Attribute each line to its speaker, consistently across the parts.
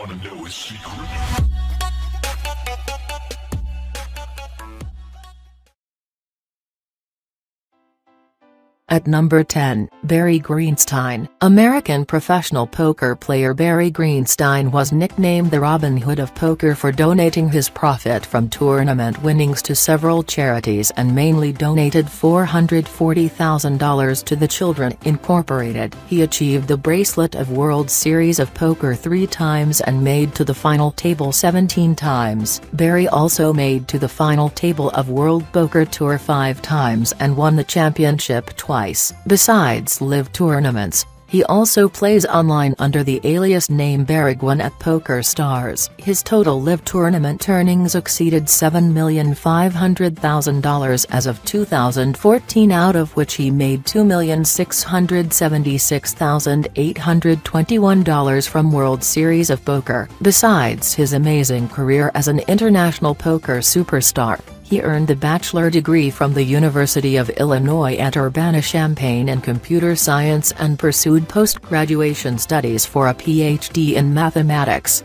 Speaker 1: wanna know his secret?
Speaker 2: At number 10, Barry Greenstein. American professional poker player Barry Greenstein was nicknamed the Robin Hood of poker for donating his profit from tournament winnings to several charities and mainly donated $440,000 to the Children Incorporated. He achieved the bracelet of World Series of Poker 3 times and made to the final table 17 times. Barry also made to the final table of World Poker Tour 5 times and won the championship twice. Besides live tournaments, he also plays online under the alias name Barriguan at Poker Stars. His total live tournament earnings exceeded $7,500,000 as of 2014, out of which he made $2,676,821 from World Series of Poker. Besides his amazing career as an international poker superstar, he earned a bachelor degree from the University of Illinois at Urbana-Champaign in computer science and pursued post-graduation studies for a PhD in mathematics.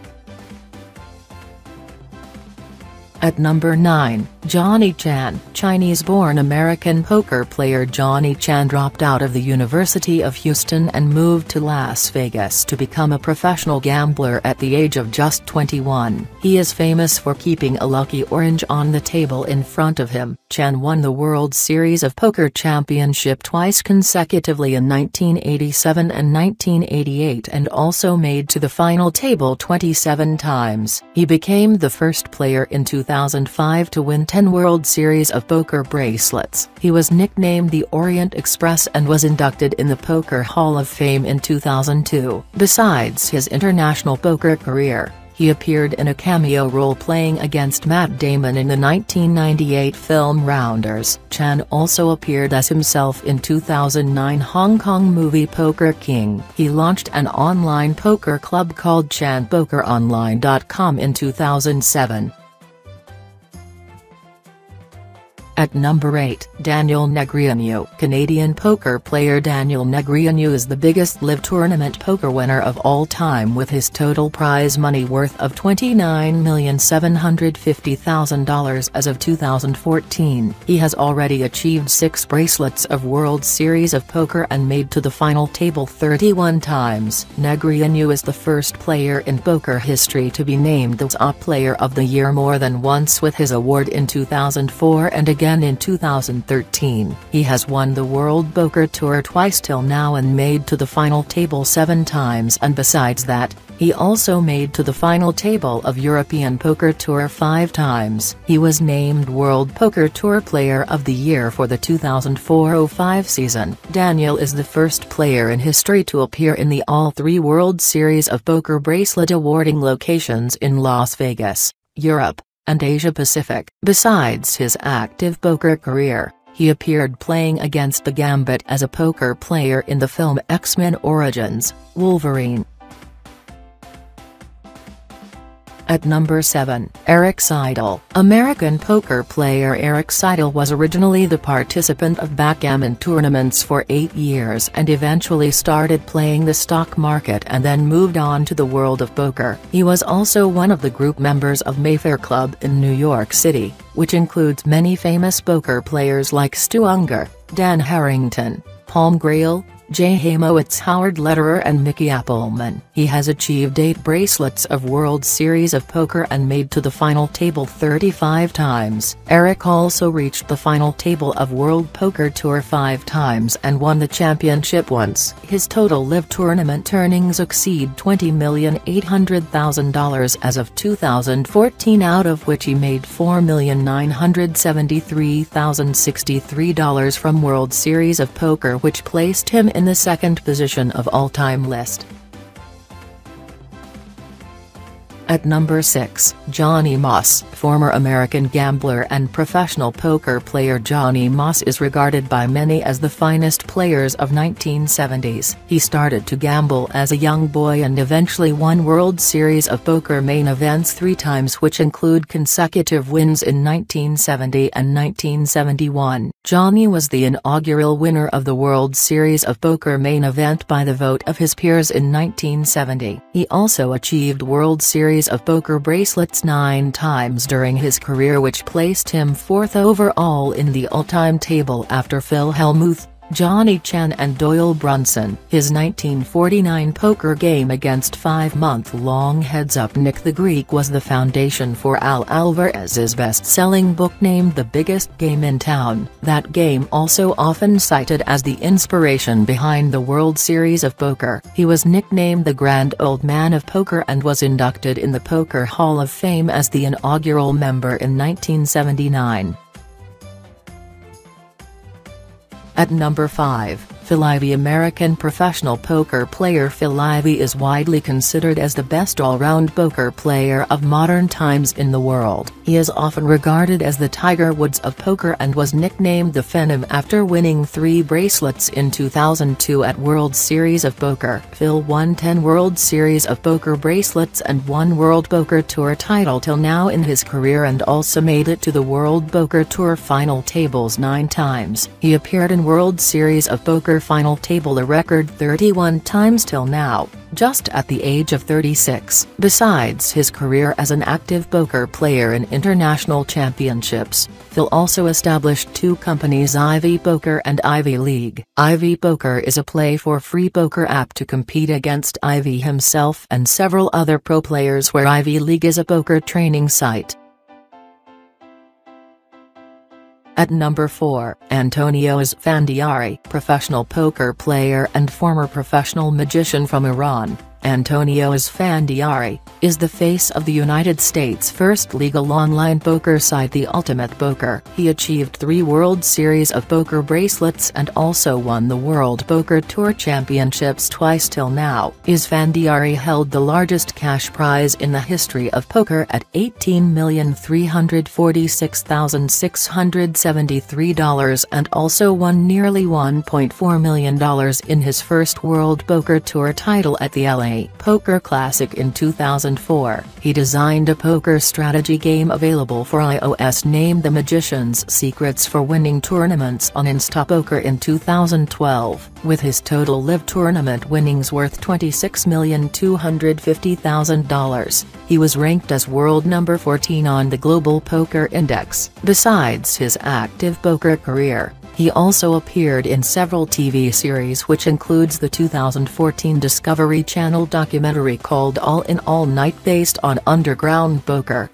Speaker 2: At number 9, Johnny Chan. Chinese-born American poker player Johnny Chan dropped out of the University of Houston and moved to Las Vegas to become a professional gambler at the age of just 21. He is famous for keeping a lucky orange on the table in front of him. Chan won the World Series of Poker Championship twice consecutively in 1987 and 1988 and also made to the final table 27 times. He became the first player in 2005 to win 10 World Series of Poker bracelets. He was nicknamed the Orient Express and was inducted in the Poker Hall of Fame in 2002. Besides his international poker career, he appeared in a cameo role playing against Matt Damon in the 1998 film Rounders. Chan also appeared as himself in 2009 Hong Kong movie Poker King. He launched an online poker club called ChanPokerOnline.com in 2007. At number 8, Daniel Negreanu. Canadian poker player Daniel Negreanu is the biggest live tournament poker winner of all time with his total prize money worth of $29,750,000 as of 2014. He has already achieved 6 bracelets of World Series of Poker and made to the final table 31 times. Negreanu is the first player in poker history to be named the top player of the year more than once, with his award in 2004 and again in 2013. He has won the World Poker Tour twice till now and made to the final table 7 times, and besides that, he also made to the final table of European Poker Tour 5 times. He was named World Poker Tour Player of the Year for the 2004-05 season. Daniel is the first player in history to appear in the all 3 World Series of Poker bracelet awarding locations in Las Vegas, Europe, and Asia Pacific. Besides his active poker career, he appeared playing against the Gambit as a poker player in the film X-Men Origins: Wolverine. At number 7, Erik Seidel. American poker player Erik Seidel was originally the participant of backgammon tournaments for 8 years and eventually started playing the stock market and then moved on to the world of poker. He was also one of the group members of Mayfair Club in New York City, which includes many famous poker players like Stu Ungar, Dan Harrington, Palm Grail, Jay Hamowitz, Howard Lederer and Mickey Appleman. He has achieved 8 bracelets of World Series of Poker and made to the final table 35 times. Erik also reached the final table of World Poker Tour 5 times and won the championship once. His total live tournament earnings exceed $20,800,000 as of 2014, out of which he made $4,973,063 from World Series of Poker, which placed him in the second position of all-time list. At number 6, Johnny Moss. Former American gambler and professional poker player Johnny Moss is regarded by many as the finest players of 1970s. He started to gamble as a young boy and eventually won World Series of Poker main events 3 times, which include consecutive wins in 1970 and 1971. Johnny was the inaugural winner of the World Series of Poker main event by the vote of his peers in 1970. He also achieved World Series of Poker bracelets 9 times during his career, which placed him 4th overall in the all-time table after Phil Hellmuth, Johnny Chan and Doyle Brunson. His 1949 poker game against 5-month-long heads-up Nick the Greek was the foundation for Al Alvarez's best-selling book named The Biggest Game in Town. That game also often cited as the inspiration behind the World Series of Poker. He was nicknamed the Grand Old Man of Poker and was inducted in the Poker Hall of Fame as the inaugural member in 1979. At number 5, Phil Ivey. American professional poker player Phil Ivey is widely considered as the best all-round poker player of modern times in the world. He is often regarded as the Tiger Woods of poker and was nicknamed the Phenom after winning 3 bracelets in 2002 at World Series of Poker. Phil won 10 World Series of Poker bracelets and 1 World Poker Tour title till now in his career, and also made it to the World Poker Tour final tables 9 times. He appeared in World Series of Poker final table a record 31 times till now, just at the age of 36. Besides his career as an active poker player in international championships, Phil also established 2 companies, Ivey Poker and Ivey League. Ivey Poker is a play-for-free poker app to compete against Ivey himself and several other pro players, where Ivey League is a poker training site. At number 4, Antonio Esfandiari, professional poker player and former professional magician from Iran. Antonio Esfandiari is the face of the United States' first legal online poker site, The Ultimate Poker. He achieved 3 World Series of Poker bracelets and also won the World Poker Tour Championships twice till now. Esfandiari held the largest cash prize in the history of poker at $18,346,673 and also won nearly $1.4 million in his first World Poker Tour title at the LA Poker Classic in 2004. He designed a poker strategy game available for iOS named The Magician's Secrets for winning tournaments on Instapoker in 2012, with his total live tournament winnings worth $26,250,000. He was ranked as world number 14 on the Global Poker Index. Besides his active poker career, he also appeared in several TV series, which includes the 2014 Discovery Channel documentary called All In All Night based on underground poker.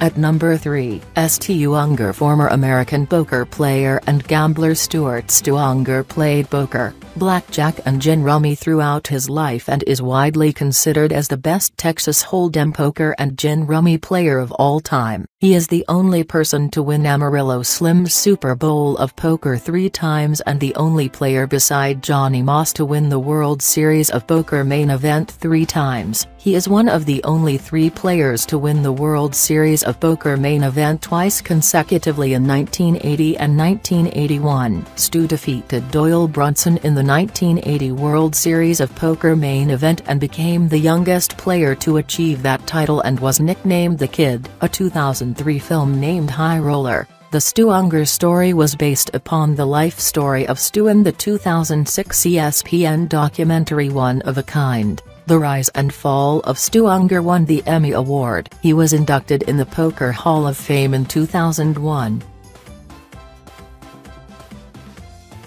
Speaker 2: At number 3, Stu Ungar. Former American poker player and gambler Stu Ungar played poker, blackjack and gin rummy throughout his life and is widely considered as the best Texas Hold'em poker and gin rummy player of all time. He is the only person to win Amarillo Slim's Super Bowl of Poker 3 times and the only player beside Johnny Moss to win the World Series of Poker main event 3 times. He is one of the only 3 players to win the World Series of Poker main event twice consecutively in 1980 and 1981. Stu defeated Doyle Brunson in the 1980 World Series of Poker main event and became the youngest player to achieve that title and was nicknamed The Kid. A 2003 film named High Roller, The Stu Ungar Story, was based upon the life story of Stu in the 2006 ESPN documentary One of a Kind. The Rise and Fall of Stu Ungar won the Emmy Award. He was inducted in the Poker Hall of Fame in 2001.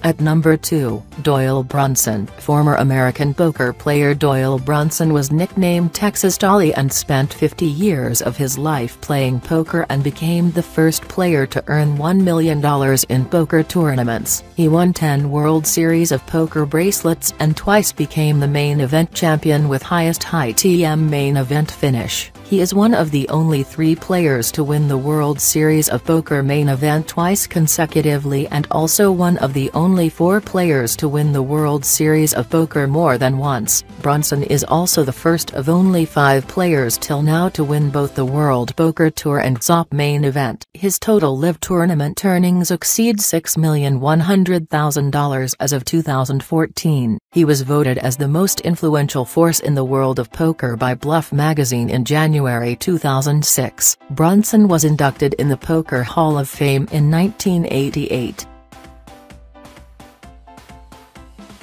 Speaker 2: At number 2, Doyle Brunson. Former American poker player Doyle Brunson was nicknamed Texas Dolly and spent 50 years of his life playing poker and became the first player to earn $1 million in poker tournaments. He won 10 World Series of Poker bracelets and twice became the main event champion with highest ITM main event finish. He is one of the only 3 players to win the World Series of Poker main event twice consecutively and also one of the only 4 players to win the World Series of Poker more than once. Brunson is also the first of only 5 players till now to win both the World Poker Tour and ZOP main event. His total live tournament earnings exceed $6,100,000 as of 2014. He was voted as the most influential force in the world of poker by Bluff magazine in January January 2006, Brunson was inducted in the Poker Hall of Fame in 1988.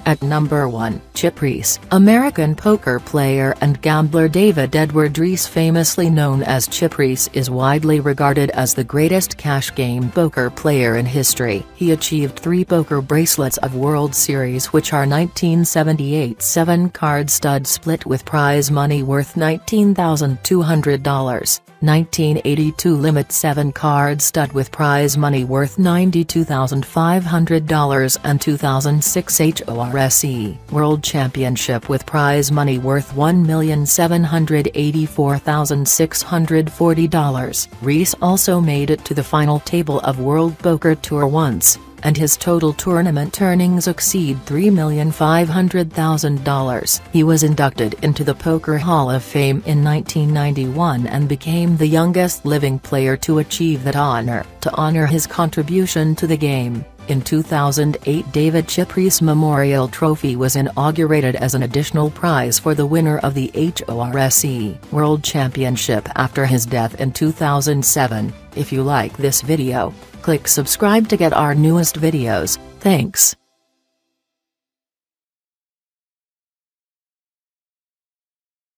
Speaker 2: At number 1, Chip Reese. American poker player and gambler David Edward Reese, famously known as Chip Reese, is widely regarded as the greatest cash game poker player in history. He achieved 3 poker bracelets of World Series, which are 1978 7-card stud split with prize money worth $19,200. 1982 limit 7-card stud with prize money worth $92,500 and 2006 HORSE World Championship with prize money worth $1,784,640. Reese also made it to the final table of World Poker Tour once, and his total tournament earnings exceed $3,500,000. He was inducted into the Poker Hall of Fame in 1991 and became the youngest living player to achieve that honor. To honor his contribution to the game, in 2008 David Chip Reese Memorial Trophy was inaugurated as an additional prize for the winner of the HORSE World Championship after his death in 2007. If you like this video, click subscribe to get our newest videos. Thanks.